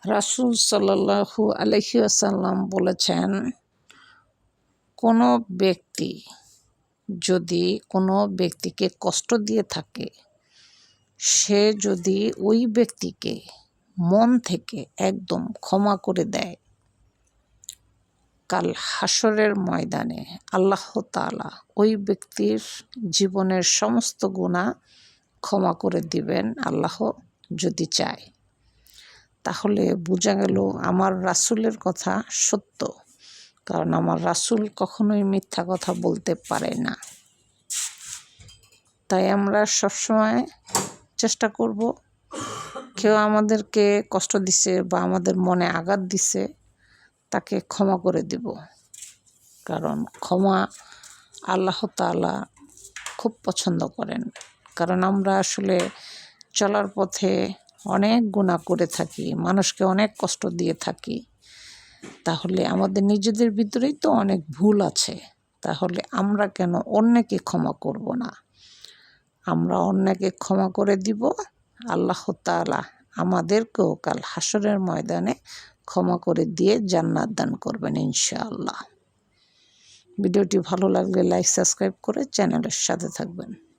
রাসূল সাল্লাল্লাহু আলাইহি ওয়াসাল্লাম বলেছেন, কোনো ব্যক্তি যদি কোনো ব্যক্তিকে কষ্ট দিয়ে থাকে, সে যদি ওই ব্যক্তিকে মন থেকে একদম ক্ষমা করে দেয়, কাল হাসরের ময়দানে আল্লাহ তাআলা ওই ব্যক্তির জীবনের সমস্ত গুনাহ ক্ষমা করে দিবেন আল্লাহ যদি চায়। তাহলে বোঝা গেল আমার রাসূলের কথা সত্য, কারণ আমার রাসূল কখনোই মিথ্যা কথা বলতে পারে না। তাই আমরা সবসময় চেষ্টা করব, কেউ আমাদেরকে কষ্ট দিছে বা আমাদের মনে আঘাত দিছে, তাকে ক্ষমা করে দিব। কারণ ক্ষমা আল্লাহ তাআলা খুব পছন্দ করেন। কারণ আমরা আসলে চলার পথে অনেক গুনাহ করে থাকি, মানুষকে অনেক কষ্ট দিয়ে থাকি। তাহলে আমাদের নিজেদের ভিতরেই তো অনেক ভুল আছে। তাহলে আমরা কেন অন্যকে ক্ষমা করব না? আমরা অন্যকে ক্ষমা করে দিব, আল্লাহ তাআলা আমাদেরকেও কাল হাসরের ময়দানে ক্ষমা করে দিয়ে জান্নাত দান করবেন ইনশাআল্লাহ। ভিডিওটি ভালো লাগলে লাইক, সাবস্ক্রাইব করে চ্যানেলের সাথে থাকবেন।